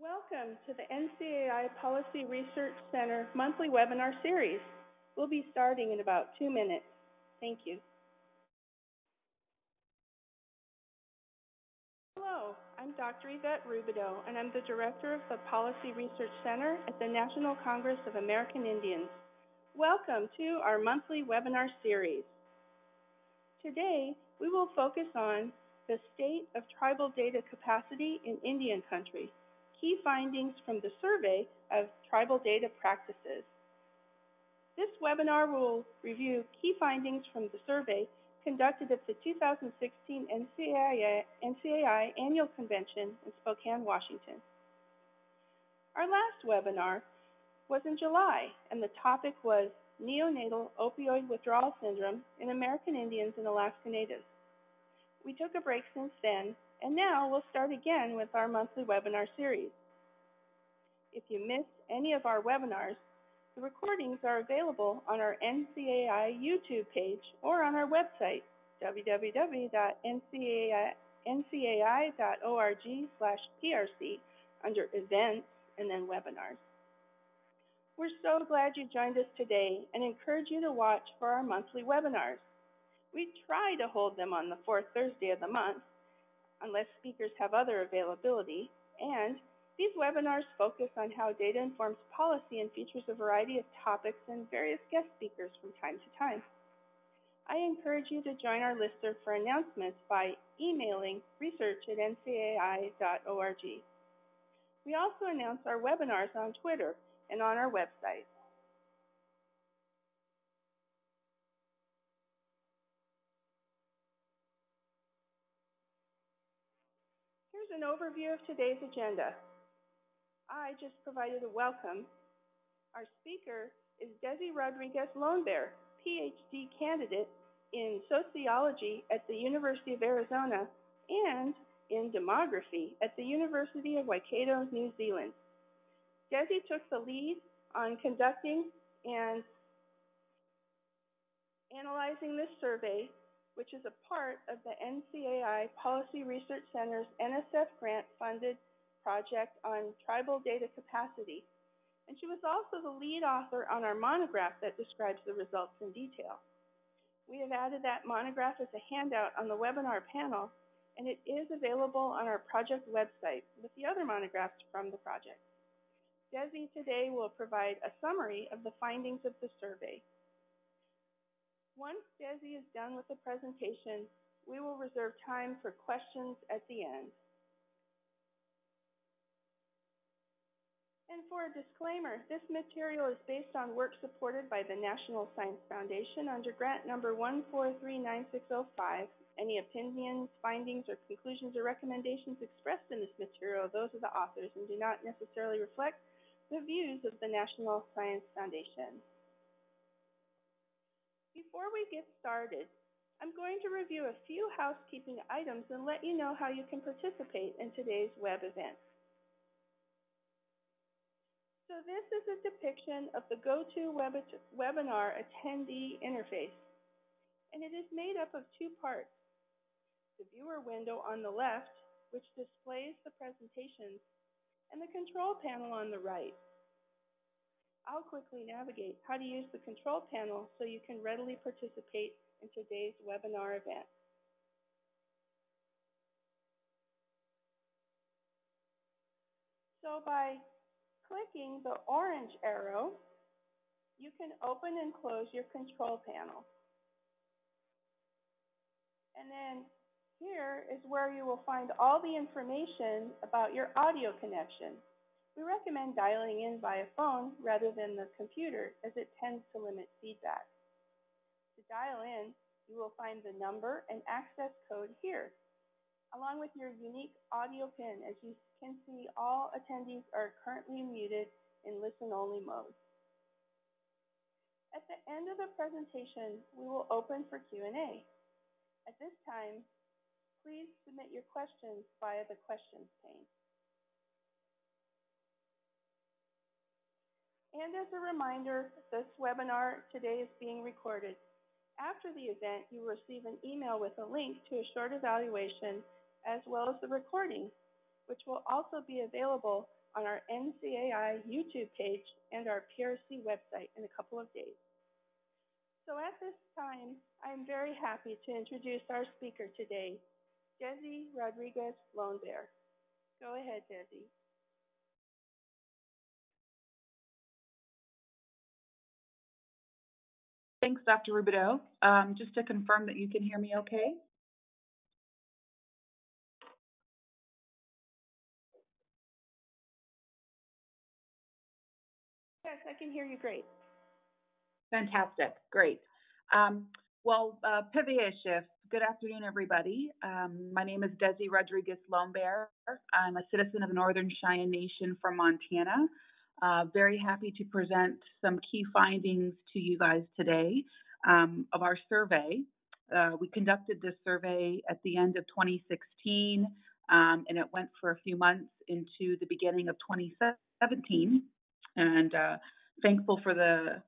Welcome to the NCAI Policy Research Center monthly webinar series. We'll be starting in about 2 minutes. Thank you. Hello, I'm Dr. Yvette Rubidoux, and I'm the Director of the Policy Research Center at the National Congress of American Indians. Welcome to our monthly webinar series. Today, we will focus on the state of tribal data capacity in Indian country. Key findings from the survey of tribal data practices. This webinar will review key findings from the survey conducted at the 2016 NCAI Annual Convention in Spokane, Washington. Our last webinar was in July, and the topic was neonatal opioid withdrawal syndrome in American Indians and Alaska Natives. We took a break since then, and now we'll start again with our monthly webinar series. If you missed any of our webinars, the recordings are available on our NCAI YouTube page or on our website, www.ncai.org/PRC under Events and then Webinars. We're so glad you joined us today and encourage you to watch for our monthly webinars. We try to hold them on the fourth Thursday of the month, unless speakers have other availability, and these webinars focus on how data informs policy and features a variety of topics and various guest speakers from time to time. I encourage you to join our listserv for announcements by emailing research@ncai.org. We also announce our webinars on Twitter and on our website. Here's an overview of today's agenda. I just provided a welcome. Our speaker is Desi Rodriguez-Lonebear, PhD candidate in sociology at the University of Arizona and in demography at the University of Waikato, New Zealand. Desi took the lead on conducting and analyzing this survey, which is a part of the NCAI Policy Research Center's NSF grant-funded project on tribal data capacity. And she was also the lead author on our monograph that describes the results in detail. We have added that monograph as a handout on the webinar panel, and it is available on our project website with the other monographs from the project. Desi today will provide a summary of the findings of the survey. Once Desi is done with the presentation, we will reserve time for questions at the end. And for a disclaimer, this material is based on work supported by the National Science Foundation under grant number 1439605. Any opinions, findings, or conclusions or recommendations expressed in this material are those of the authors and do not necessarily reflect the views of the National Science Foundation. Before we get started, I'm going to review a few housekeeping items and let you know how you can participate in today's web event. So this is a depiction of the GoToWebinar attendee interface, and it is made up of two parts. The viewer window on the left, which displays the presentations, and the control panel on the right. I'll quickly navigate how to use the control panel so you can readily participate in today's webinar event. So by clicking the orange arrow, you can open and close your control panel. And then here is where you will find all the information about your audio connection. We recommend dialing in via phone rather than the computer, as it tends to limit feedback. To dial in, you will find the number and access code here, along with your unique audio PIN. As you can see, all attendees are currently muted in listen-only mode. At the end of the presentation, we will open for Q&A. At this time, please submit your questions via the questions pane. And as a reminder, this webinar today is being recorded. After the event, you will receive an email with a link to a short evaluation as well as the recording. which will also be available on our NCAI YouTube page and our PRC website in a couple of days. So at this time, I'm very happy to introduce our speaker today, Desi Rodriguez Lonebear. Go ahead, Desi. Thanks, Dr. Rubidoux. Just to confirm that you can hear me okay? Yes, I can hear you great. Fantastic, great. Good afternoon, everybody. My name is Desi Rodriguez Lonebear. I'm a citizen of the Northern Cheyenne Nation from Montana. Very happy to present some key findings to you guys today of our survey. We conducted this survey at the end of 2016, and it went for a few months into the beginning of 2017. And thankful for the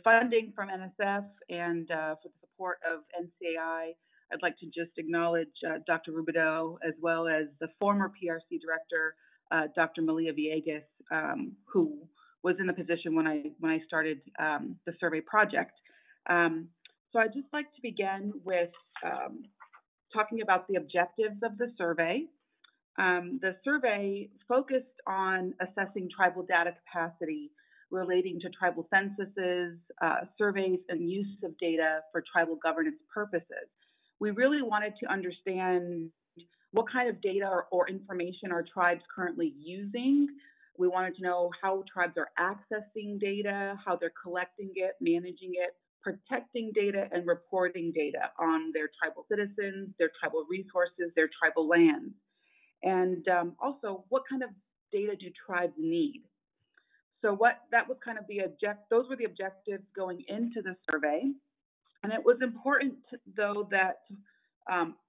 funding from NSF and for the support of NCAI. I'd like to just acknowledge Dr. Rubidoux, as well as the former PRC director, Dr. Malia Villegas, who was in the position when I started the survey project. So I'd just like to begin with talking about the objectives of the survey. The survey focused on assessing tribal data capacity relating to tribal censuses, surveys, and use of data for tribal governance purposes. We really wanted to understand what kind of data or information are tribes currently using. We wanted to know how tribes are accessing data, how they're collecting it, managing it, protecting data, and reporting data on their tribal citizens, their tribal resources, their tribal lands. And also, what kind of data do tribes need? So those were the objectives going into the survey. And it was important, though, that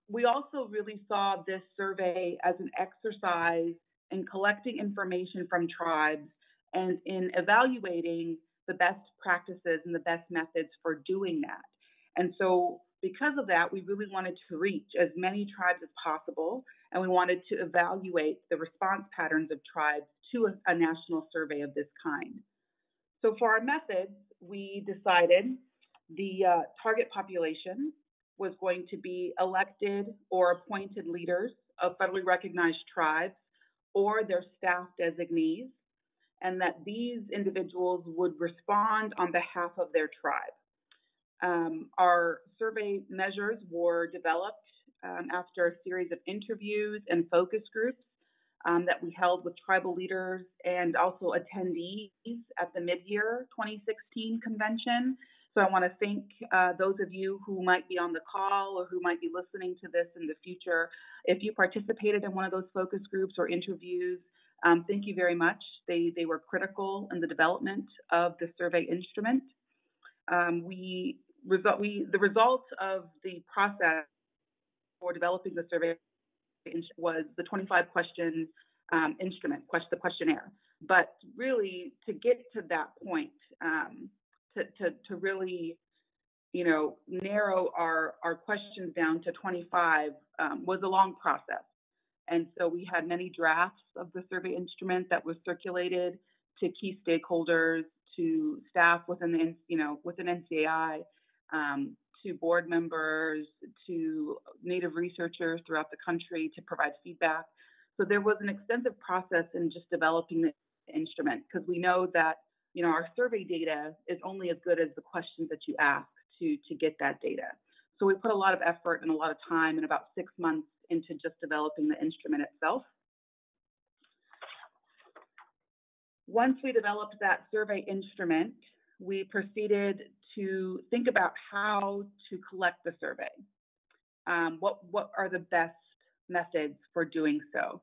we also really saw this survey as an exercise in collecting information from tribes and in evaluating the best practices and the best methods for doing that. And so because of that, we really wanted to reach as many tribes as possible, and we wanted to evaluate the response patterns of tribes to a national survey of this kind. So for our methods, we decided the target population was going to be elected or appointed leaders of federally recognized tribes or their staff designees, and that these individuals would respond on behalf of their tribe. Our survey measures were developed after a series of interviews and focus groups that we held with tribal leaders and also attendees at the mid-year 2016 convention. So I want to thank those of you who might be on the call or who might be listening to this in the future. If you participated in one of those focus groups or interviews, thank you very much. They were critical in the development of the survey instrument. The results of the process for developing the survey was the 25 questions instrument, the questionnaire. But really, to get to that point, to really, narrow our questions down to 25 was a long process. And so we had many drafts of the survey instrument that was circulated to key stakeholders, to staff within NCAI, to board members, to Native researchers throughout the country to provide feedback. So there was an extensive process in just developing the instrument, because we know that our survey data is only as good as the questions that you ask to get that data. So we put a lot of effort and a lot of time, and about 6 months into just developing the instrument itself. Once we developed that survey instrument, we proceeded to think about how to collect the survey. What are the best methods for doing so?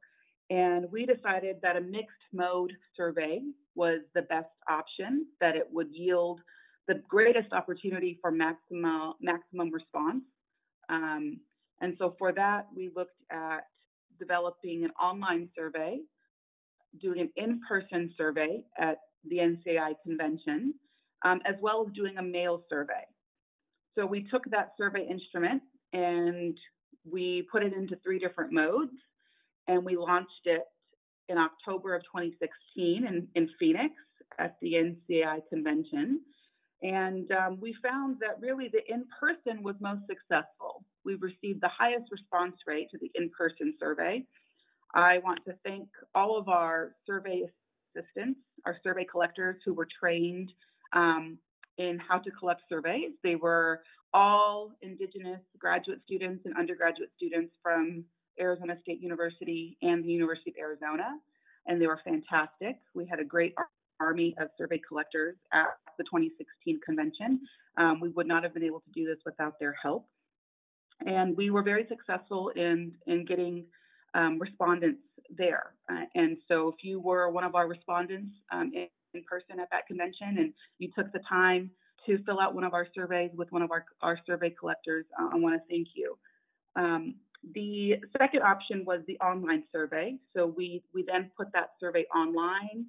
And we decided that a mixed mode survey was the best option, that it would yield the greatest opportunity for maximum response. And so for that, we looked at developing an online survey, doing an in-person survey at the NCAI convention, as well as doing a mail survey. So we took that survey instrument and we put it into 3 different modes. and we launched it in October of 2016 in Phoenix at the NCAI convention. And we found that really the in-person was most successful. We received the highest response rate to the in-person survey. I want to thank all of our survey assistants, our survey collectors who were trained in how to collect surveys. They were all Indigenous graduate students and undergraduate students from Arizona State University and the University of Arizona, and they were fantastic. We had a great army of survey collectors at the 2016 convention. We would not have been able to do this without their help. And we were very successful in getting respondents there. And so if you were one of our respondents in person at that convention and you took the time to fill out one of our surveys with one of our survey collectors, I want to thank you. The second option was the online survey. So we then put that survey online.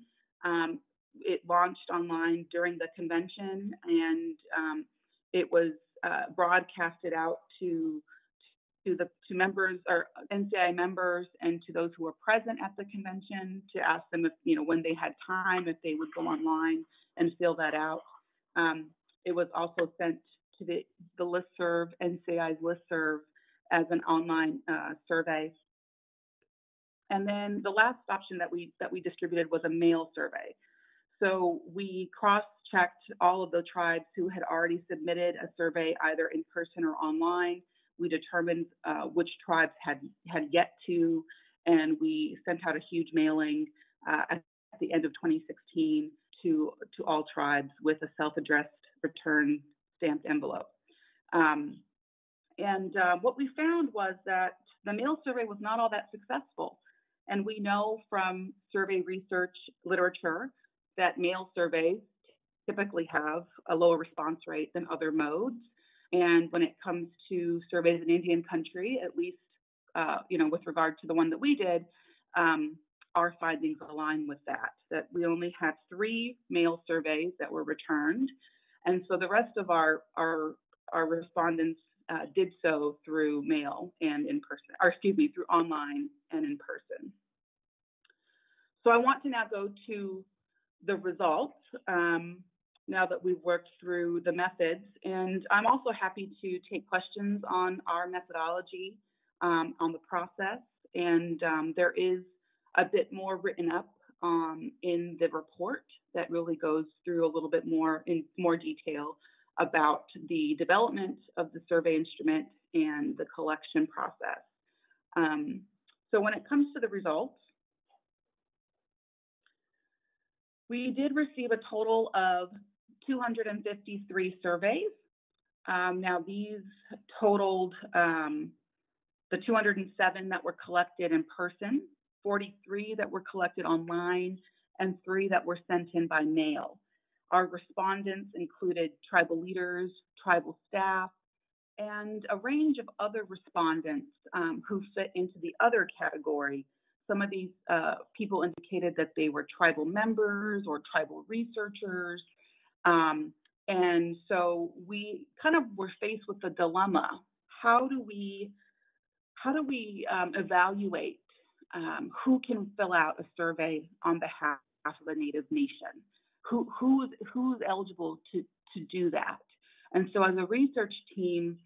It launched online during the convention, and it was broadcasted out to members or NCAI members and to those who were present at the convention to ask them if, when they had time, if they would go online and fill that out. It was also sent to the listserv, NCAI's listserv, as an online survey. And then the last option that we distributed was a mail survey. So we cross-checked all of the tribes who had already submitted a survey either in person or online. We determined which tribes had yet to, and we sent out a huge mailing at the end of 2016 to all tribes with a self-addressed return stamped envelope. What we found was that the mail survey was not all that successful. And we know from survey research literature that mail surveys typically have a lower response rate than other modes. And when it comes to surveys in Indian country, at least, with regard to the one that we did, our findings align with that we only had 3 mail surveys that were returned. And so the rest of our respondents did so through mail and in person, through online and in person. So I want to now go to the results now that we've worked through the methods. And I'm also happy to take questions on our methodology, on the process. And there is a bit more written up in the report that really goes through a little bit more in more detail about the development of the survey instrument and the collection process. So when it comes to the results, we did receive a total of 253 surveys. Now these totaled the 207 that were collected in person, 43 that were collected online, and 3 that were sent in by mail. Our respondents included tribal leaders, tribal staff, and a range of other respondents who fit into the other category. Some of these people indicated that they were tribal members or tribal researchers. And so we kind of were faced with the dilemma. How do we evaluate who can fill out a survey on behalf of a Native nation? Who's eligible to do that? And so as a research team,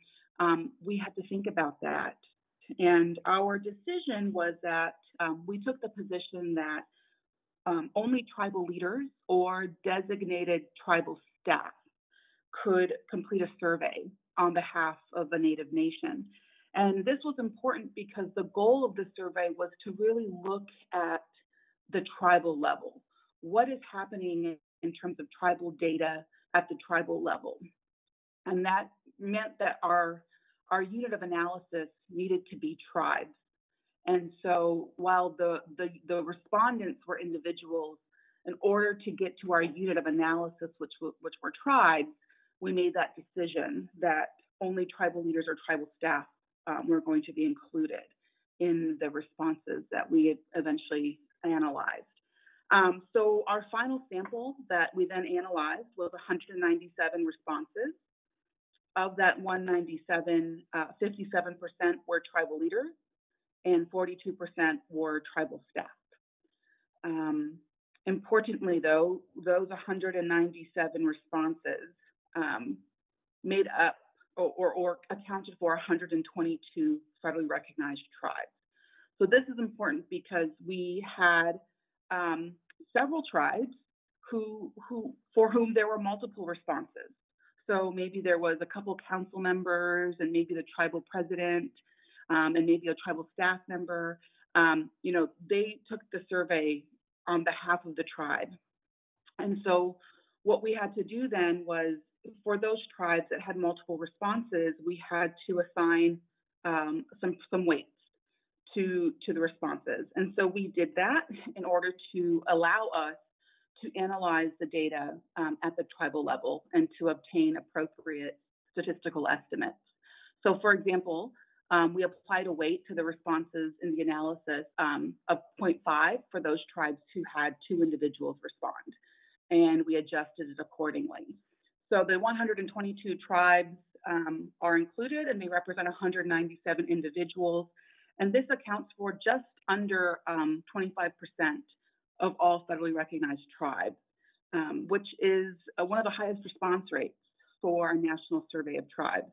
we had to think about that. And our decision was that we took the position that only tribal leaders or designated tribal staff could complete a survey on behalf of a Native nation. And this was important because the goal of the survey was to really look at the tribal level. What is happening in terms of tribal data at the tribal level? And that meant that our unit of analysis needed to be tribes. And so while the respondents were individuals, in order to get to our unit of analysis, which were tribes, we made that decision that only tribal leaders or tribal staff were going to be included in the responses that we had eventually analyzed. So our final sample that we then analyzed was 197 responses. Of that 197, 57% were tribal leaders, and 42% were tribal staff. Importantly, though, those 197 responses made up or accounted for 122 federally recognized tribes. So this is important because we had several tribes for whom there were multiple responses. So maybe there was a couple council members and maybe the tribal president and maybe a tribal staff member. They took the survey on behalf of the tribe. And so what we had to do then was, for those tribes that had multiple responses, we had to assign some weights to the responses. And so we did that in order to allow us to analyze the data at the tribal level and to obtain appropriate statistical estimates. So for example, we applied a weight to the responses in the analysis of 0.5 for those tribes who had 2 individuals respond, and we adjusted it accordingly. So the 122 tribes are included, and they represent 197 individuals, and this accounts for just under 25% of all federally recognized tribes, which is one of the highest response rates for a national survey of tribes.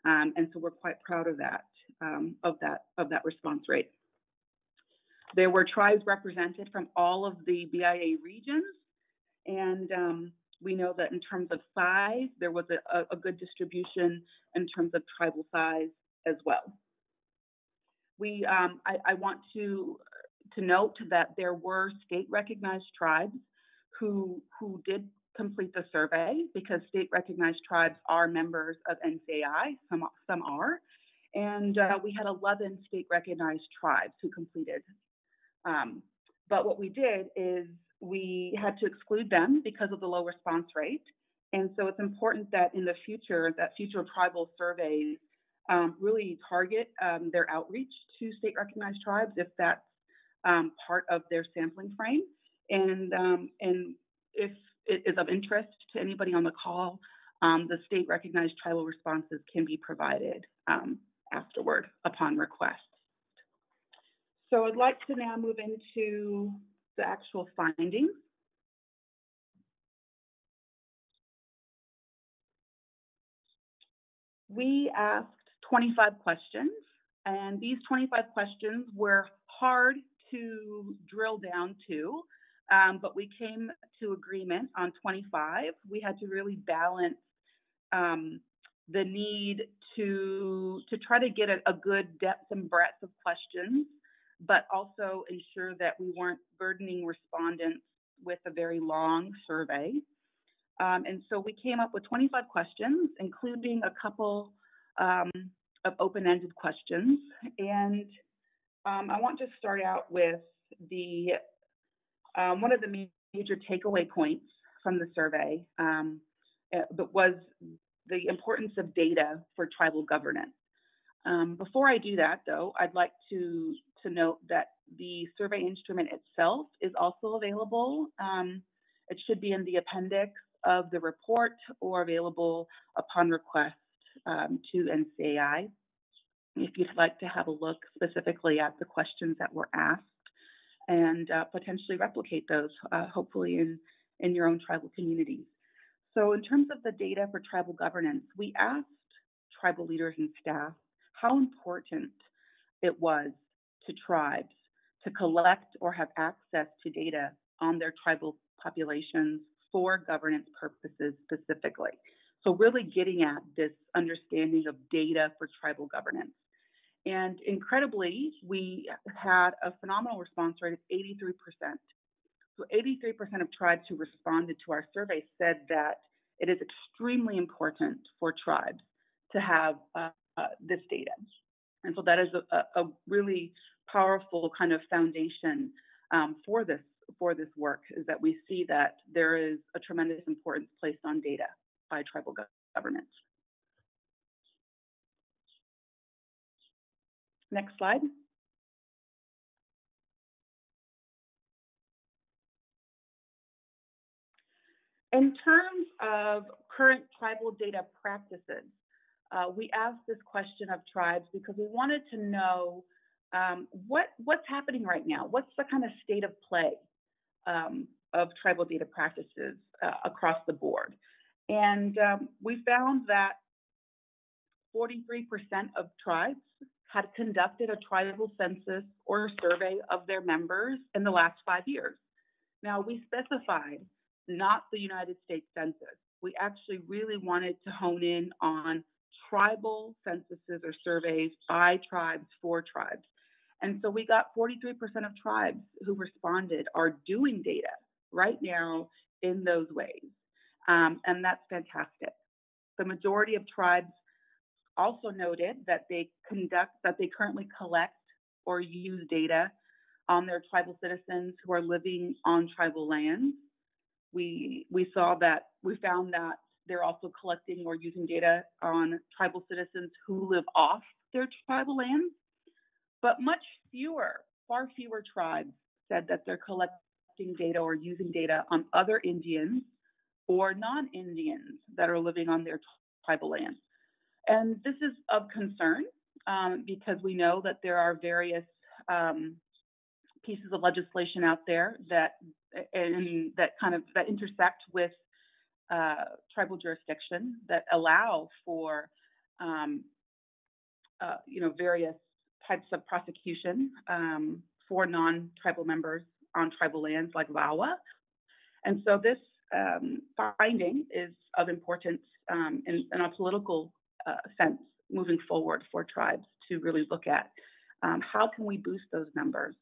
And so we're quite proud of that response rate. There were tribes represented from all of the BIA regions, and we know that in terms of size, there was a good distribution in terms of tribal size as well. I want to note that there were state-recognized tribes who did complete the survey, because state-recognized tribes are members of NCAI, some are, and we had 11 state-recognized tribes who completed. But what we did is we had to exclude them because of the low response rate, and so it's important that in the future, future tribal surveys really target their outreach to state-recognized tribes if that's part of their sampling frame, and if it is of interest to anybody on the call, the state-recognized tribal responses can be provided afterward upon request. So I'd like to now move into the actual findings. We asked 25 questions, and these 25 questions were hard to drill down to, but we came to agreement on 25. We had to really balance the need to try to get a good depth and breadth of questions, but also ensure that we weren't burdening respondents with a very long survey. And so we came up with 25 questions, including a couple of open-ended questions. And I want to start out with one of the major takeaway points from the survey that was the importance of data for tribal governance. Before I do that, though, I'd like to note that the survey instrument itself is also available. It should be in the appendix of the report or available upon request to NCAI if you'd like to have a look specifically at the questions that were asked and potentially replicate those, hopefully in your own tribal communities. So in terms of the data for tribal governance, we asked tribal leaders and staff how important it was to tribes to collect or have access to data on their tribal populations for governance purposes specifically. So really getting at this understanding of data for tribal governance. And incredibly, we had a phenomenal response rate of 83%. So 83% of tribes who responded to our survey said that it is extremely important for tribes to have this data. And so that is a really powerful kind of foundation for this work, is that we see that there is a tremendous importance placed on data by tribal governments. Next slide. In terms of current tribal data practices, we asked this question of tribes because we wanted to know what's happening right now? What's the kind of state of play of tribal data practices across the board? And we found that 43% of tribes had conducted a tribal census or survey of their members in the last 5 years. Now, we specified not the United States Census. We actually really wanted to hone in on tribal censuses or surveys by tribes for tribes. And so we got 43% of tribes who responded are doing data right now in those ways. And that's fantastic. The majority of tribes also noted that they currently collect or use data on their tribal citizens who are living on tribal lands. We found that they're also collecting or using data on tribal citizens who live off their tribal lands, but far fewer tribes said that they're collecting data or using data on other Indians or non-Indians that are living on their tribal lands. And this is of concern because we know that there are various pieces of legislation out there that intersect with tribal jurisdiction that allow for various types of prosecution for non-tribal members on tribal lands like VAWA. And so this finding is of importance in a political sense moving forward for tribes to really look at how can we boost those numbers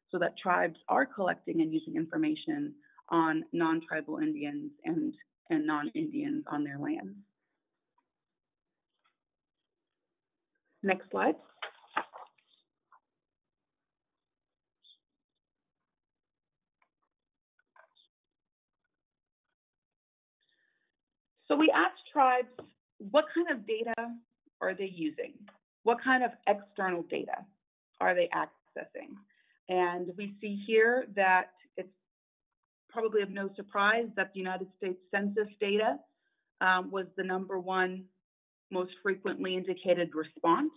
so that tribes are collecting and using information on non-tribal Indians and non-Indians on their lands. Next slide. So we asked tribes, what kind of data are they using? What kind of external data are they accessing? And we see here that it's probably of no surprise that the United States Census data was the number one most frequently indicated response.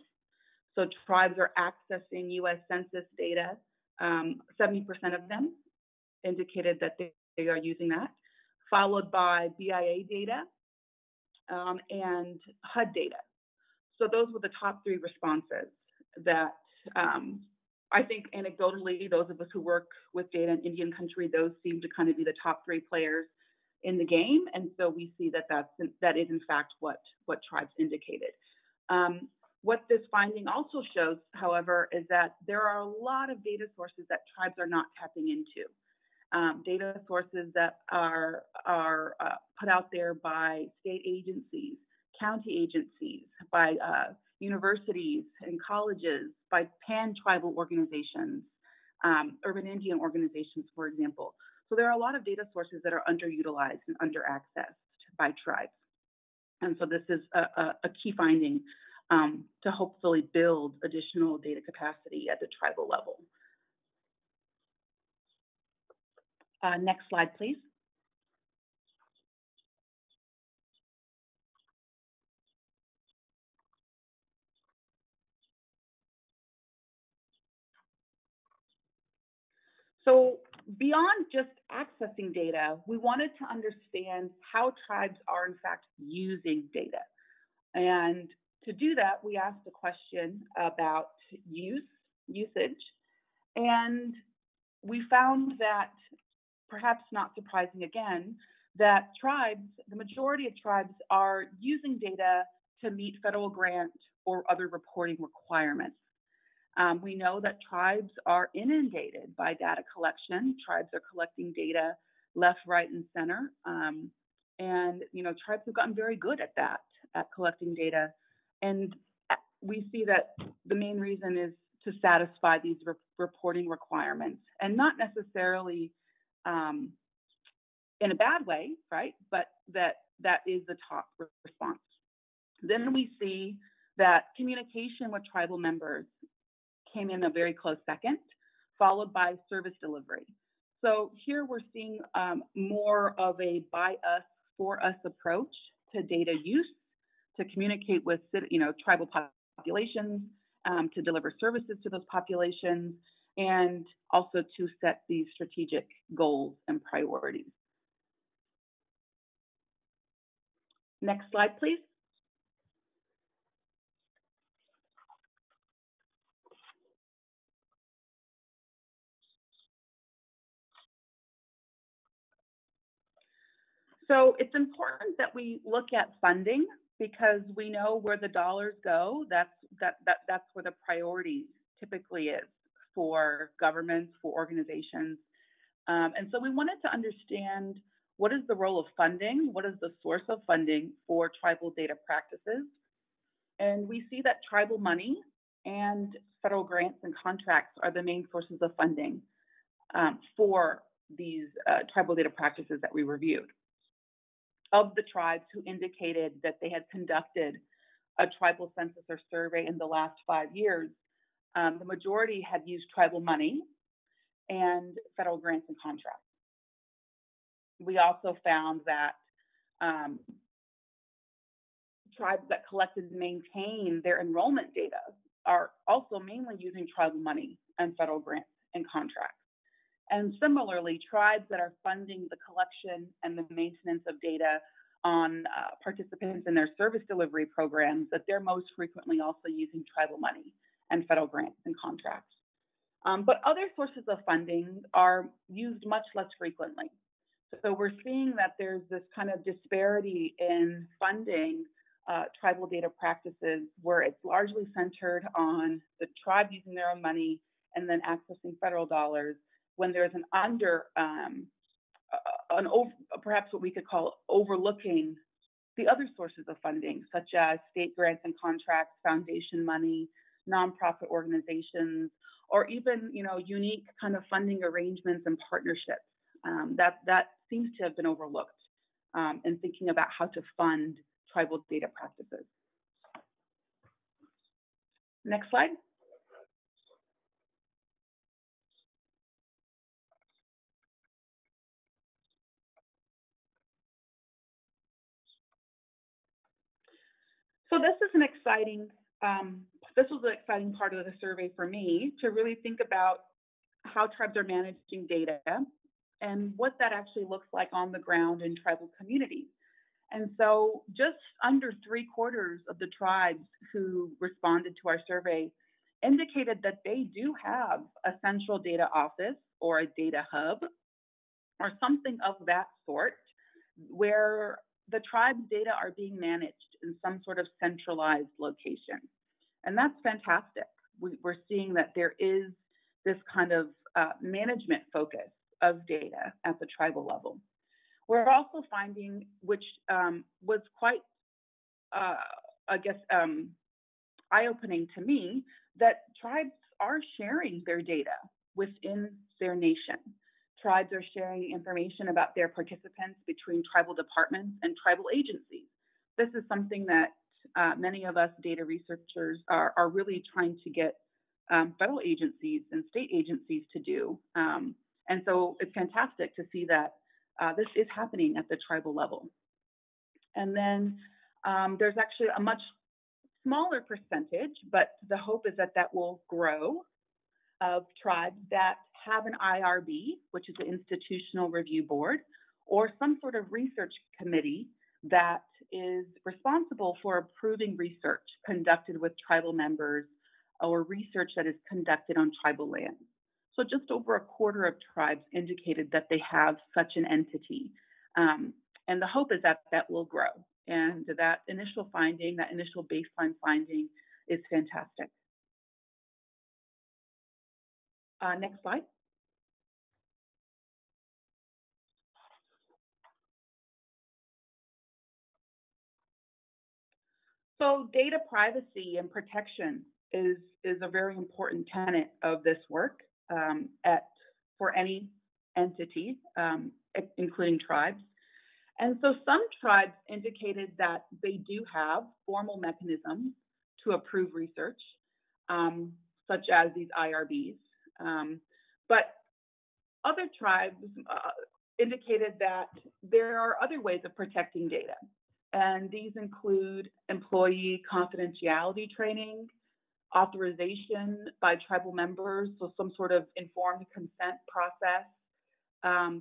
So tribes are accessing U.S. Census data. 70% of them indicated that they are using that, followed by BIA data and HUD data. So those were the top three responses that I think anecdotally, those of us who work with data in Indian country, those seem to kind of be the top three players in the game. And so we see that is in fact what tribes indicated. What this finding also shows, however, is that there are a lot of data sources that tribes are not tapping into. Data sources that are put out there by state agencies, county agencies, by universities and colleges, by pan-tribal organizations, urban Indian organizations, for example. So there are a lot of data sources that are underutilized and under-accessed by tribes. And so this is a key finding to hopefully build additional data capacity at the tribal level. Next slide, please. So beyond just accessing data, we wanted to understand how tribes are in fact using data. And to do that, we asked a question about usage, and we found that, perhaps not surprising again, that tribes, the majority of tribes are using data to meet federal grant or other reporting requirements. We know that tribes are inundated by data collection. Tribes are collecting data left, right, and center. And, tribes have gotten very good at that, at collecting data. And we see that the main reason is to satisfy these reporting requirements, and not necessarily in a bad way, right? But that is the top response. Then we see that communication with tribal members came in a very close second, followed by service delivery. So here we're seeing more of a by us, for us approach to data use, to communicate with tribal populations to deliver services to those populations, and also to set these strategic goals and priorities. Next slide, please. So it's important that we look at funding because we know where the dollars go. That's where the priority typically is for governments, for organizations. And so we wanted to understand what is the role of funding, what is the source of funding for tribal data practices. And we see that tribal money and federal grants and contracts are the main sources of funding for these tribal data practices that we reviewed. Of the tribes who indicated that they had conducted a tribal census or survey in the last 5 years, the majority had used tribal money and federal grants and contracts. We also found that tribes that collected and maintained their enrollment data are also mainly using tribal money and federal grants and contracts. And similarly, tribes that are funding the collection and the maintenance of data on participants in their service delivery programs, that they're most frequently also using tribal money and federal grants and contracts. But other sources of funding are used much less frequently. So we're seeing that there's this kind of disparity in funding tribal data practices where it's largely centered on the tribe using their own money and then accessing federal dollars, when there's perhaps what we could call overlooking the other sources of funding, such as state grants and contracts, foundation money, nonprofit organizations, or even unique kind of funding arrangements and partnerships. That seems to have been overlooked in thinking about how to fund tribal data practices. Next slide. So this was an exciting part of the survey for me, to really think about how tribes are managing data and what that actually looks like on the ground in tribal communities. And so just under 3/4 of the tribes who responded to our survey indicated that they do have a central data office or a data hub or something of that sort, where the tribe's data are being managed in some sort of centralized location. And that's fantastic. We're seeing that there is this kind of management focus of data at the tribal level. We're also finding, which was quite, eye-opening to me, that tribes are sharing their data within their nation. Tribes are sharing information about their participants between tribal departments and tribal agencies. This is something that many of us data researchers are really trying to get federal agencies and state agencies to do. And so it's fantastic to see that this is happening at the tribal level. And then there's actually a much smaller percentage, but the hope is that that will grow, of tribes that have an IRB, which is an institutional review board, or some sort of research committee that is responsible for approving research conducted with tribal members or research that is conducted on tribal lands. So just over 1/4 of tribes indicated that they have such an entity. And the hope is that that will grow. And that initial finding, that initial baseline finding, is fantastic. Next slide. So data privacy and protection is a very important tenet of this work for any entity, including tribes. And so some tribes indicated that they do have formal mechanisms to approve research, such as these IRBs. But other tribes indicated that there are other ways of protecting data. And these include employee confidentiality training, authorization by tribal members, so some sort of informed consent process,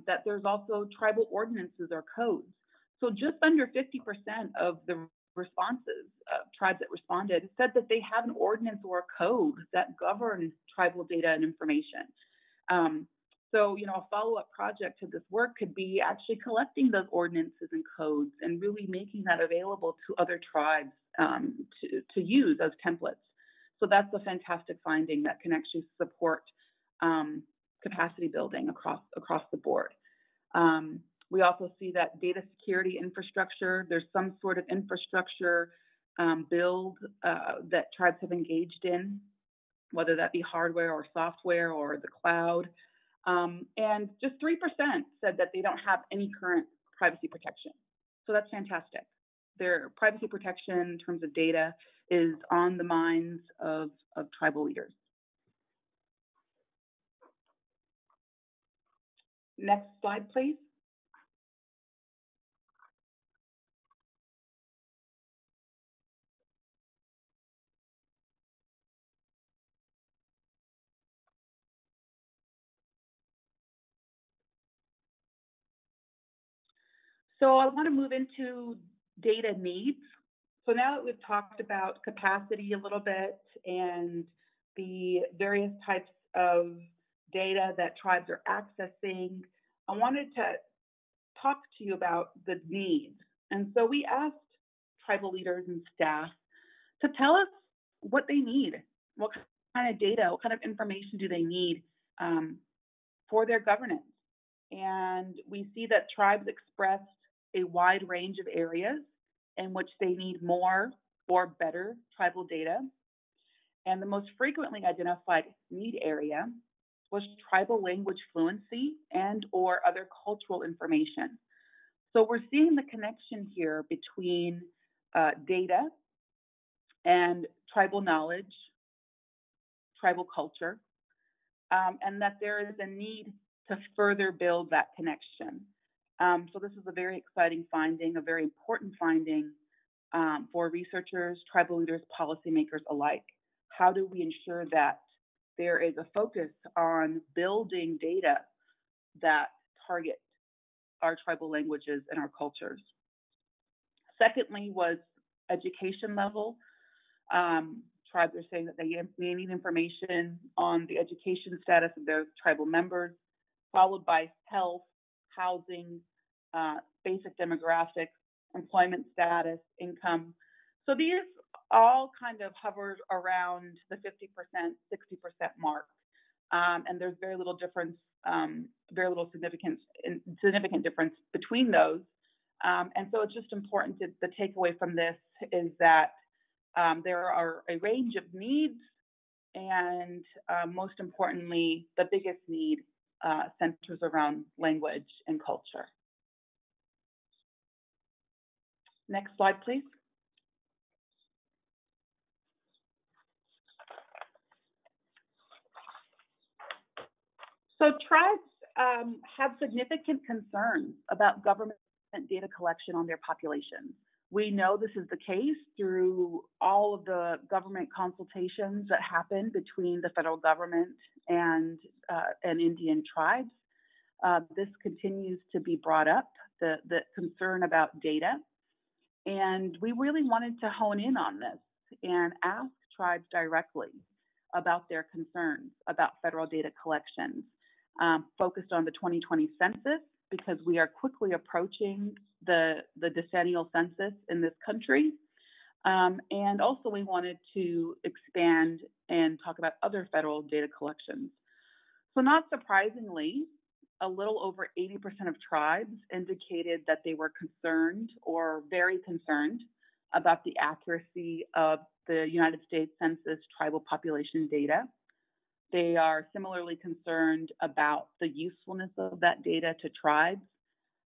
that there's also tribal ordinances or codes. So just under 50% of the responses, tribes that responded, said that they have an ordinance or a code that governs tribal data and information. So, a follow-up project to this work could be actually collecting those ordinances and codes and really making that available to other tribes to use as templates. So that's a fantastic finding that can actually support capacity building across the board. We also see that data security infrastructure, there's some sort of infrastructure build that tribes have engaged in, whether that be hardware or software or the cloud. And just 3% said that they don't have any current privacy protection. So that's fantastic. Their privacy protection in terms of data is on the minds of tribal leaders. Next slide, please. So I want to move into data needs. So now that we've talked about capacity a little bit and the various types of data that tribes are accessing, I wanted to talk to you about the needs. And so we asked tribal leaders and staff to tell us what they need, what kind of data, what kind of information do they need for their governance. And we see that tribes expressed a wide range of areas in which they need more or better tribal data. And the most frequently identified need area was tribal language fluency and or other cultural information. So we're seeing the connection here between data and tribal knowledge, tribal culture, and that there is a need to further build that connection. So this is a very exciting finding, a very important finding for researchers, tribal leaders, policymakers alike. How do we ensure that there is a focus on building data that target our tribal languages and our cultures? Secondly was education level. Tribes are saying that they need information on the education status of their tribal members, followed by health, housing, basic demographics, employment status, income. So these all kind of hover around the 50%, 60% mark. And there's very little difference, very little significant difference between those. And so it's just important the takeaway from this is that there are a range of needs, and most importantly, the biggest need centers around language and culture. Next slide, please. So tribes have significant concerns about government data collection on their populations. We know this is the case through all of the government consultations that happen between the federal government and Indian tribes. This continues to be brought up, the concern about data. And we really wanted to hone in on this and ask tribes directly about their concerns about federal data collections, focused on the 2020 census, because we are quickly approaching the decennial census in this country. And also we wanted to expand and talk about other federal data collections. So not surprisingly, a little over 80% of tribes indicated that they were concerned or very concerned about the accuracy of the United States Census tribal population data. They are similarly concerned about the usefulness of that data to tribes,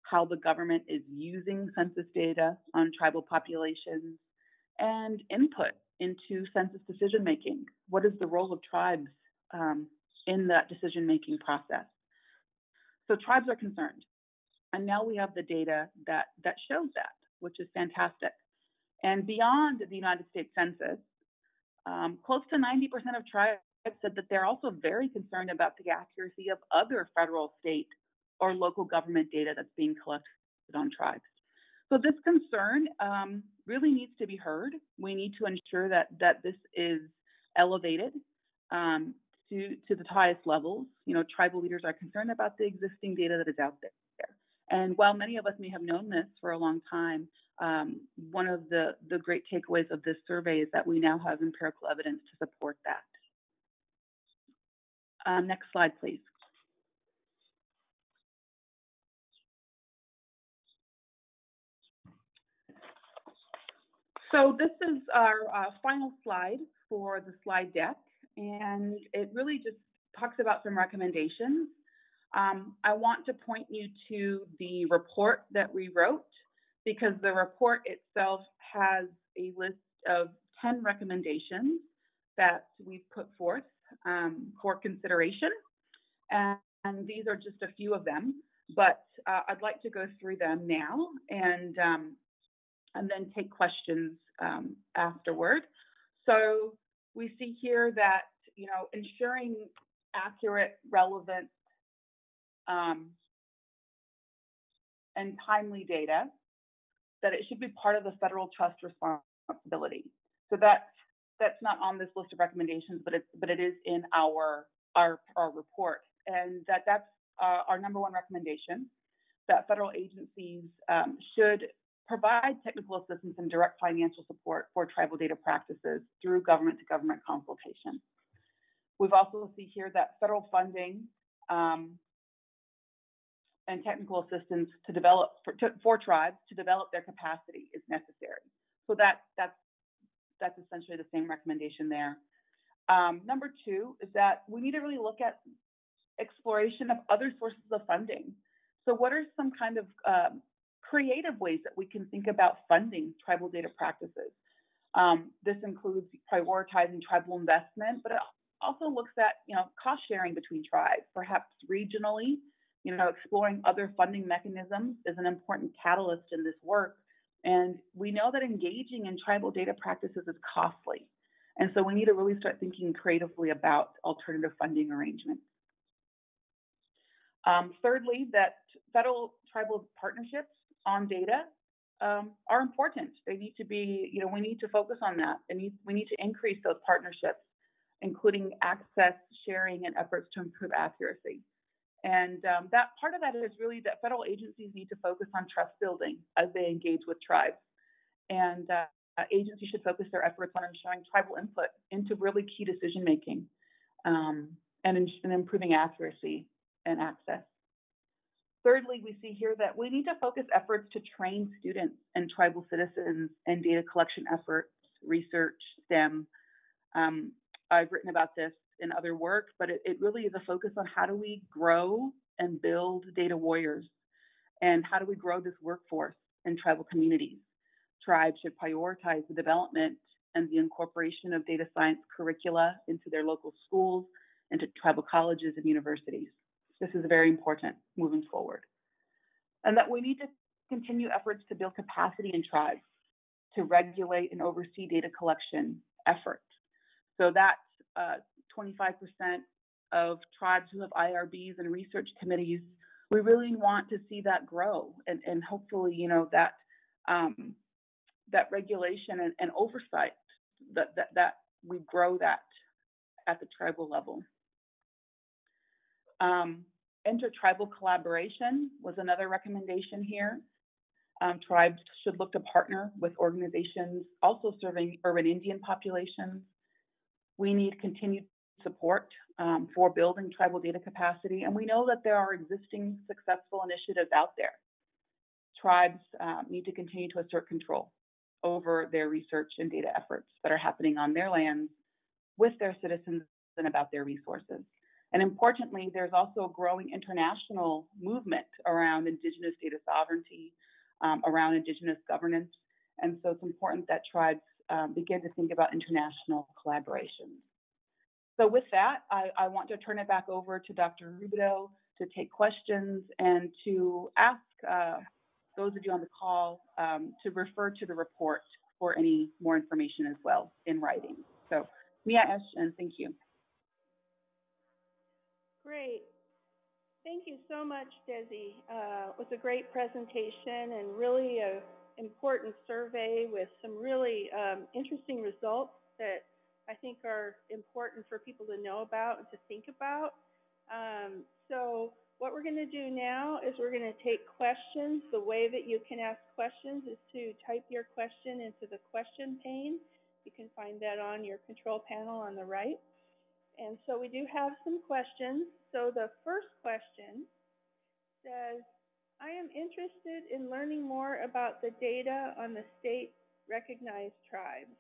how the government is using census data on tribal populations, and input into census decision-making. What is the role of tribes in that decision-making process? So tribes are concerned. And now we have the data that shows that, which is fantastic. And beyond the United States Census, Close to 90% of tribes said that they're also very concerned about the accuracy of other federal, state, or local government data that's being collected on tribes. So this concern really needs to be heard. We need to ensure that this is elevated to the highest levels. Tribal leaders are concerned about the existing data that is out there. And while many of us may have known this for a long time, one of the great takeaways of this survey is that we now have empirical evidence to support that. Next slide, please. So this is our final slide for the slide deck, and it really just talks about some recommendations. I want to point you to the report that we wrote, because the report itself has a list of 10 recommendations that we've put forth for consideration. And these are just a few of them, but I'd like to go through them now and then take questions afterward. So we see here that, ensuring accurate, relevant, and timely data, that it should be part of the federal trust responsibility. So that's not on this list of recommendations, but it is in our report, and that's our number one recommendation, that federal agencies should provide technical assistance and direct financial support for tribal data practices through government-to-government consultation. We've also see here that federal funding and technical assistance to develop for tribes to develop their capacity is necessary. So that's essentially the same recommendation there. Number two is that we need to really look at exploration of other sources of funding. So what are some kind of creative ways that we can think about funding tribal data practices? This includes prioritizing tribal investment, but it also looks at cost sharing between tribes, perhaps regionally. Exploring other funding mechanisms is an important catalyst in this work. And we know that engaging in tribal data practices is costly. And so we need to really start thinking creatively about alternative funding arrangements. Thirdly, that federal tribal partnerships on data are important. They need to be, we need to focus on that. We need to increase those partnerships, including access, sharing, and efforts to improve accuracy. And that part of that is really that federal agencies need to focus on trust building as they engage with tribes. And agencies should focus their efforts on ensuring tribal input into really key decision making and improving accuracy and access. Thirdly, we see here that we need to focus efforts to train students and tribal citizens in data collection efforts, research, STEM. I've written about this in other work, but it really is a focus on how do we grow and build data warriors, and how do we grow this workforce in tribal communities. Tribes should prioritize the development and the incorporation of data science curricula into their local schools, into tribal colleges and universities. This is very important moving forward. And that we need to continue efforts to build capacity in tribes to regulate and oversee data collection efforts. So that 25% of tribes who have IRBs and research committees, we really want to see that grow, and hopefully, that that regulation and oversight, that we grow that at the tribal level. Intertribal collaboration was another recommendation here. Tribes should look to partner with organizations also serving urban Indian populations. We need continued support for building tribal data capacity, and we know that there are existing successful initiatives out there. Tribes need to continue to assert control over their research and data efforts that are happening on their lands with their citizens and about their resources. And importantly, there's also a growing international movement around Indigenous data sovereignty, around Indigenous governance. And so it's important that tribes begin to think about international collaboration. So with that, I want to turn it back over to Dr. Rubidoux to take questions and to ask those of you on the call to refer to the report for any more information as well in writing. So, Mia Esh, and thank you. Great. Thank you so much, Desi. It was a great presentation and really an important survey with some really interesting results that I think are important for people to know about and to think about. So what we're going to do now is we're going to take questions. The way that you can ask questions is to type your question into the question pane. You can find that on your control panel on the right. And so we do have some questions. So the first question says, I am interested in learning more about the data on the state-recognized tribes.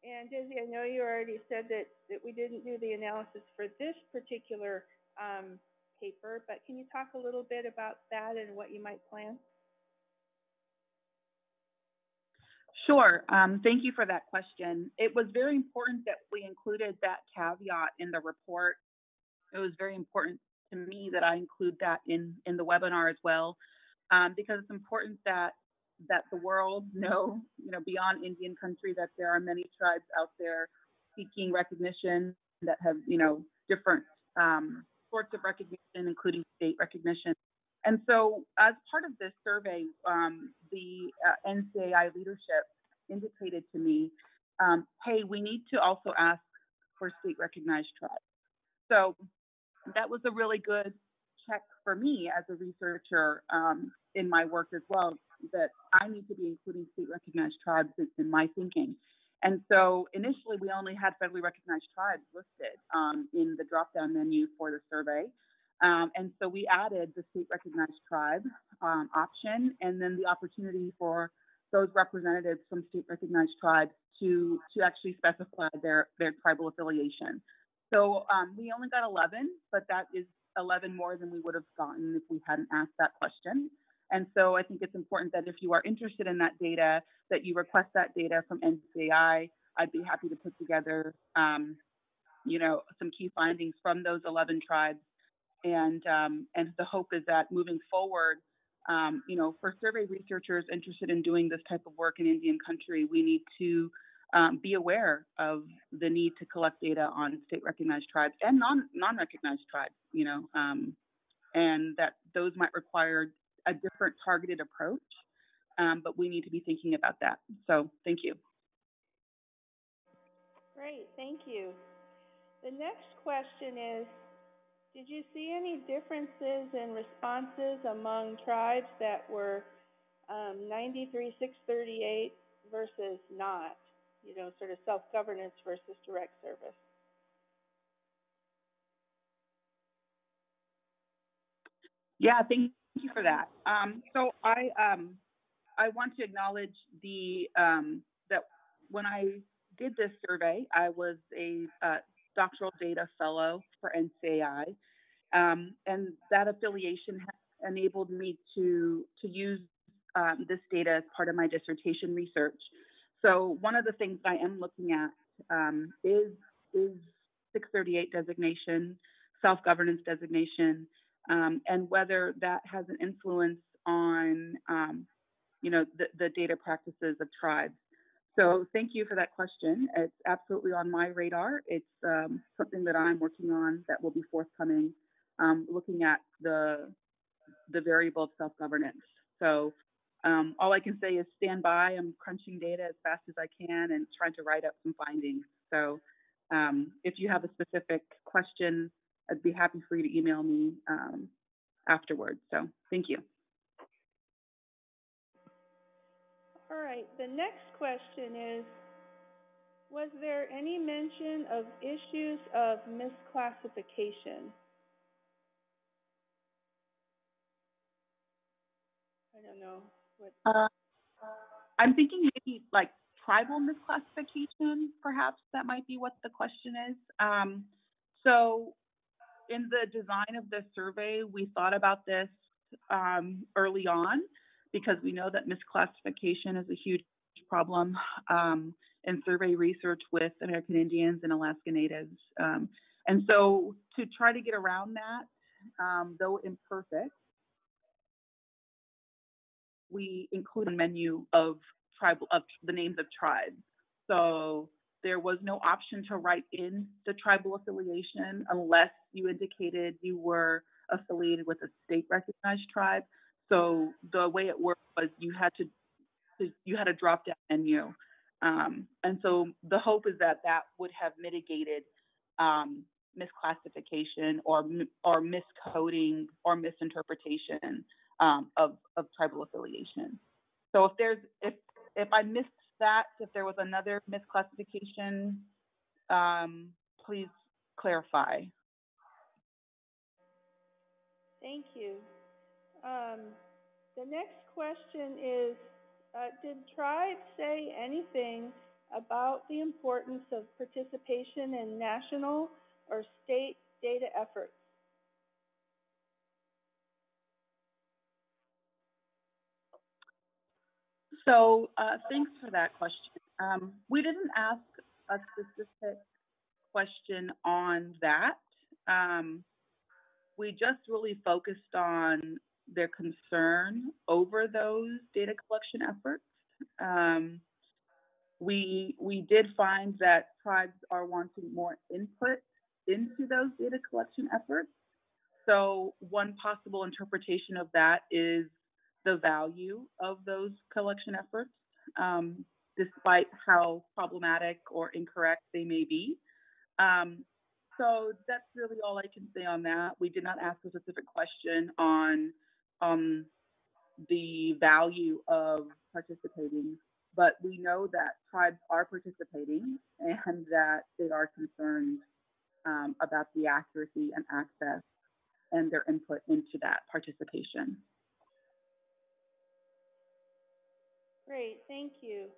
And Desi, I know you already said that we didn't do the analysis for this particular paper, but can you talk a little bit about that and what you might plan? Sure. Thank you for that question. It was very important that we included that caveat in the report. It was very important to me that I include that in the webinar as well, because it's important that the world know, beyond Indian country, that there are many tribes out there seeking recognition that have, different sorts of recognition, including state recognition. And so, as part of this survey, the NCAI leadership indicated to me, hey, we need to also ask for state recognized tribes. So that was a really good check for me as a researcher in my work as well, that I need to be including state recognized tribes in my thinking. And so initially we only had federally recognized tribes listed in the drop-down menu for the survey. And so we added the state recognized tribe option, and then the opportunity for those representatives from state recognized tribes to actually specify their tribal affiliation. So we only got 11, but that is 11 more than we would have gotten if we hadn't asked that question. And so I think it's important that if you are interested in that data, that you request that data from NCAI. I'd be happy to put together, some key findings from those 11 tribes. And the hope is that moving forward, for survey researchers interested in doing this type of work in Indian country, we need to be aware of the need to collect data on state-recognized tribes and non-recognized tribes, and that those might require a different targeted approach, but we need to be thinking about that. So thank you. Great, thank you. The next question is, did you see any differences in responses among tribes that were 93-638 versus not? Sort of self-governance versus direct service. Yeah, thank you for that. So I want to acknowledge that when I did this survey, I was a doctoral data fellow for NCAI, and that affiliation enabled me to use this data as part of my dissertation research. So one of the things I am looking at is 638 designation, self-governance designation, and whether that has an influence on, the data practices of tribes. So thank you for that question. It's absolutely on my radar. It's something that I'm working on that will be forthcoming, looking at the variable of self-governance. So all I can say is stand by. I'm crunching data as fast as I can and trying to write up some findings. So if you have a specific question, I'd be happy for you to email me afterwards. So thank you. All right, the next question is, was there any mention of issues of misclassification? I don't know. I'm thinking maybe like tribal misclassification, perhaps that might be what the question is. So in the design of the survey, we thought about this early on because we know that misclassification is a huge problem in survey research with American Indians and Alaska Natives. And so to try to get around that, though imperfect, we include a menu of the names of tribes. So there was no option to write in the tribal affiliation unless you indicated you were affiliated with a state recognized tribe. So the way it worked was you had a drop down menu. And so the hope is that that would have mitigated misclassification or miscoding or misinterpretation of tribal affiliation. So if I missed that, if there was another misclassification, please clarify. Thank you. The next question is, did tribes say anything about the importance of participation in national or state data efforts? So thanks for that question. We didn't ask a specific question on that. We just really focused on their concern over those data collection efforts. We did find that tribes are wanting more input into those data collection efforts. So one possible interpretation of that is the value of those collection efforts, despite how problematic or incorrect they may be. So that's really all I can say on that. We did not ask a specific question on the value of participating, but we know that tribes are participating and that they are concerned about the accuracy and access and their input into that participation. Great, thank you.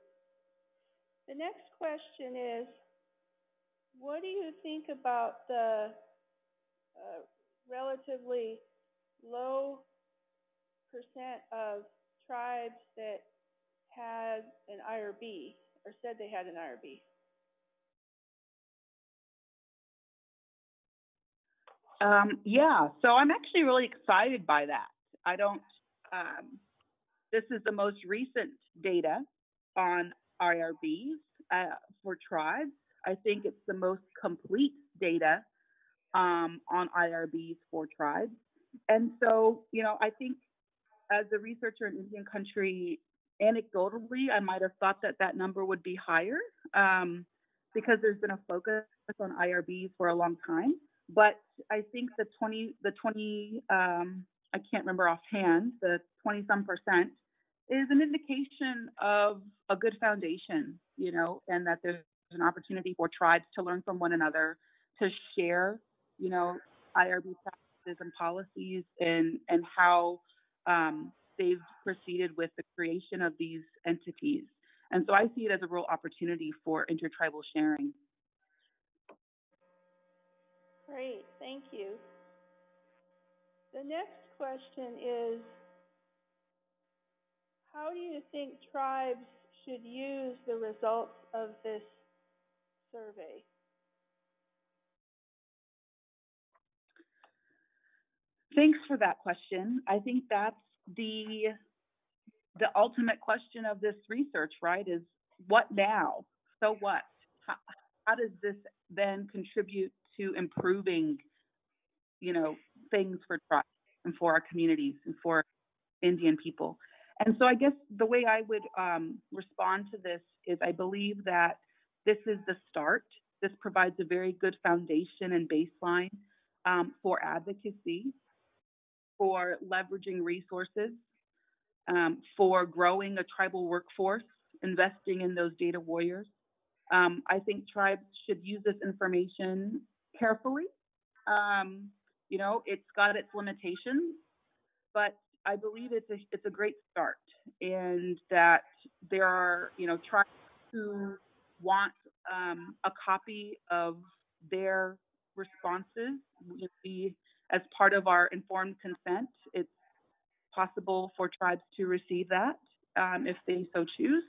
The next question is, what do you think about the relatively low percent of tribes that had an IRB or said they had an IRB? Yeah, so I'm actually really excited by that. This is the most recent data on IRBs for tribes. I think it's the most complete data on IRBs for tribes. And so, I think as a researcher in Indian country, anecdotally, I might have thought that number would be higher because there's been a focus on IRBs for a long time. But I think the 20, I can't remember offhand, the 20-some% is an indication of a good foundation, and that there's an opportunity for tribes to learn from one another, to share, IRB practices and policies and how they've proceeded with the creation of these entities. And so I see it as a real opportunity for intertribal sharing. Great, thank you. The next question is, how do you think tribes should use the results of this survey? Thanks for that question. I think that's the ultimate question of this research, right? Is what now? So what? How does this then contribute to improving, things for tribes and for our communities and for Indian people? And so I guess the way I would respond to this is I believe that this is the start. This provides a very good foundation and baseline for advocacy, for leveraging resources, for growing a tribal workforce, investing in those data warriors. I think tribes should use this information carefully. It's got its limitations, but I believe it's a great start, and that there are tribes who want a copy of their responses. As part of our informed consent, it's possible for tribes to receive that if they so choose.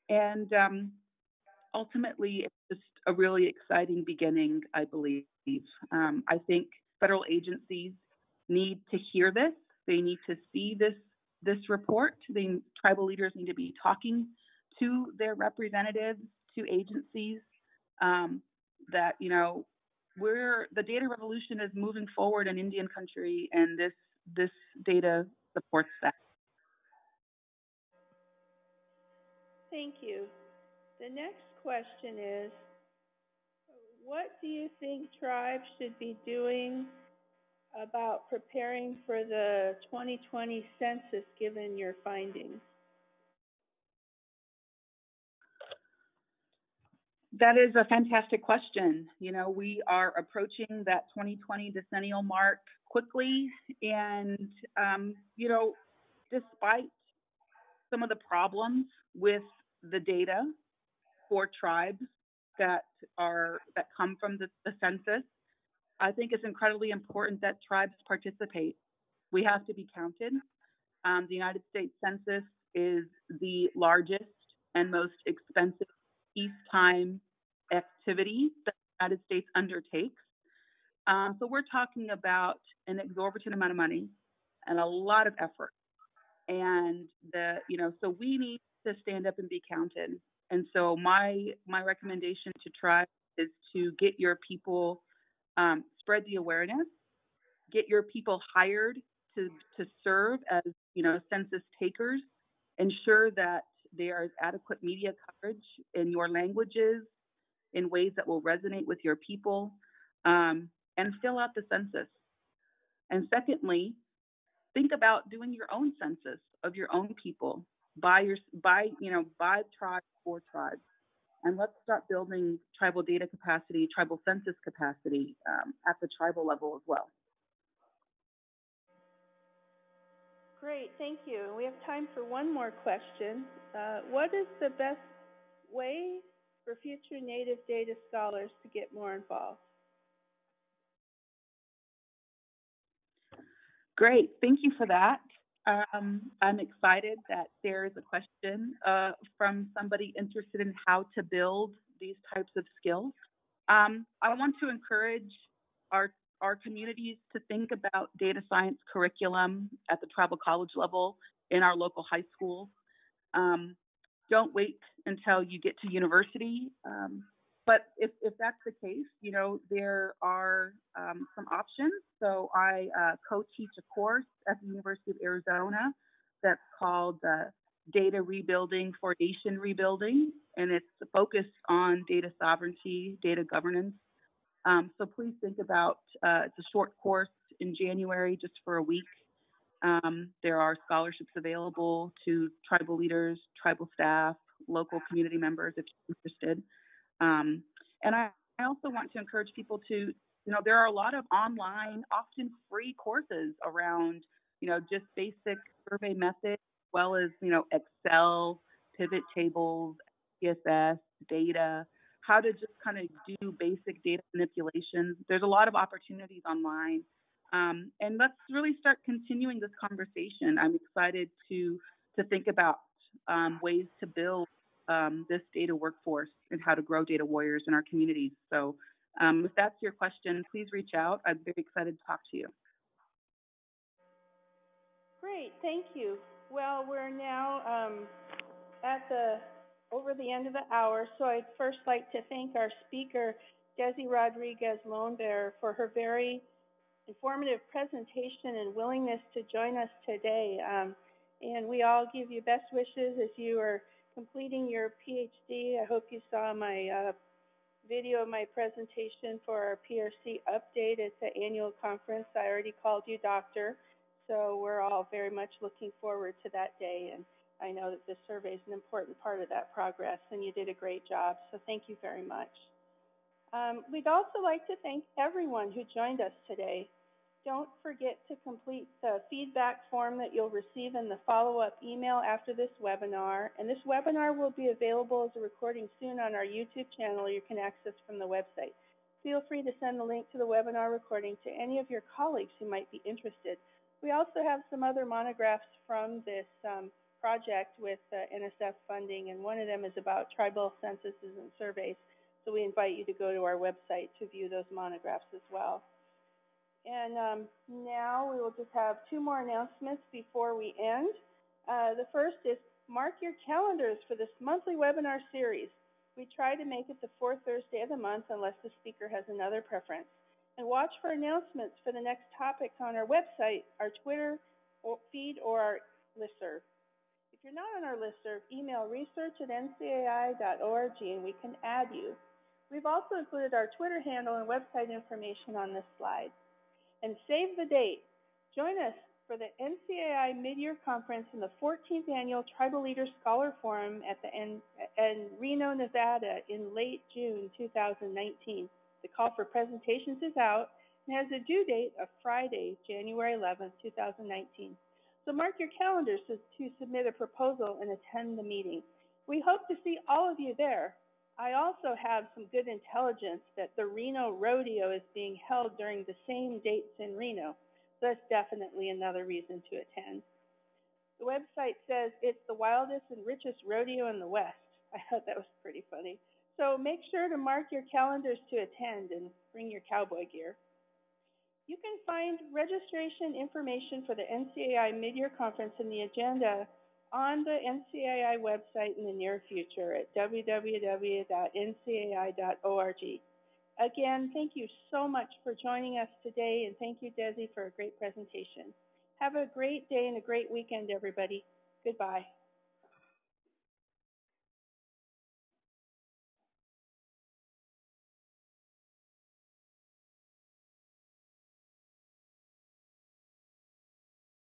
And ultimately, it's just a really exciting beginning, I believe. I think federal agencies need to hear this. They need to see this report. Tribal leaders need to be talking to their representatives, to agencies, that, the data revolution is moving forward in Indian country, and this data supports that. Thank you. The next question is, what do you think tribes should be doing about preparing for the 2020 census given your findings? That is a fantastic question. We are approaching that 2020 decennial mark quickly, and despite some of the problems with the data for tribes that come from the census, I think it's incredibly important that tribes participate. We have to be counted. The United States Census is the largest and most expensive peacetime activity that the United States undertakes. So we're talking about an exorbitant amount of money and a lot of effort. And so we need to stand up and be counted. And so my recommendation to tribes is to get your people, spread the awareness, get your people hired to serve as census takers, ensure that there is adequate media coverage in your languages in ways that will resonate with your people, and fill out the census. And secondly, think about doing your own census of your own people by tribe for tribe. And let's start building tribal data capacity, tribal census capacity at the tribal level as well. Great, thank you. We have time for one more question. What is the best way for future Native data scholars to get more involved? Great, thank you for that. I'm excited that there is a question from somebody interested in how to build these types of skills. I want to encourage our communities to think about data science curriculum at the tribal college level in our local high schools. Don't wait until you get to university. But if that's the case, there are some options. So I co-teach a course at the University of Arizona that's called Data Rebuilding for Nation Rebuilding, and it's focused on data sovereignty, data governance. So please think about, it's a short course in January just for a week. There are scholarships available to tribal leaders, tribal staff, local community members if you're interested. And I also want to encourage people to, there are a lot of online, often free courses around, just basic survey methods, as well as, Excel, pivot tables, CSS, data, how to just kind of do basic data manipulations. There's a lot of opportunities online. And let's really start continuing this conversation. I'm excited to think about ways to build this data workforce and how to grow data warriors in our communities. So if that's your question, please reach out. I'm very excited to talk to you. Great, thank you. Well, we're now over the end of the hour, so I'd first like to thank our speaker, Desi Rodriguez-Lonebear, for her very informative presentation and willingness to join us today. And we all give you best wishes as you are completing your PhD. I hope you saw my video of my presentation for our PRC update. It's an annual conference. I already called you doctor, so we're all very much looking forward to that day. And I know that this survey is an important part of that progress, and you did a great job, so thank you very much. We'd also like to thank everyone who joined us today. Don't forget to complete the feedback form that you'll receive in the follow-up email after this webinar. And this webinar will be available as a recording soon on our YouTube channel you can access from the website. Feel free to send the link to the webinar recording to any of your colleagues who might be interested. We also have some other monographs from this project with NSF funding, and one of them is about tribal censuses and surveys. So we invite you to go to our website to view those monographs as well. And now we will just have two more announcements before we end. The first is mark your calendars for this monthly webinar series. We try to make it the fourth Thursday of the month unless the speaker has another preference. And watch for announcements for the next topics on our website, our Twitter feed, or our listserv. If you're not on our listserv, email research@ncai.org and we can add you. We've also included our Twitter handle and website information on this slide. And save the date. Join us for the NCAI Mid-Year Conference and the 14th Annual Tribal Leaders Scholar Forum in Reno, Nevada in late June 2019. The call for presentations is out and has a due date of Friday, January 11, 2019. So mark your calendars to submit a proposal and attend the meeting. We hope to see all of you there. I also have some good intelligence that the Reno Rodeo is being held during the same dates in Reno. So that's definitely another reason to attend. The website says it's the wildest and richest rodeo in the West. I thought that was pretty funny. So make sure to mark your calendars to attend and bring your cowboy gear. You can find registration information for the NCAI Mid-Year Conference and the agenda on the NCAI website in the near future at www.ncai.org. Again, thank you so much for joining us today, and thank you, Desi, for a great presentation. Have a great day and a great weekend, everybody. Goodbye.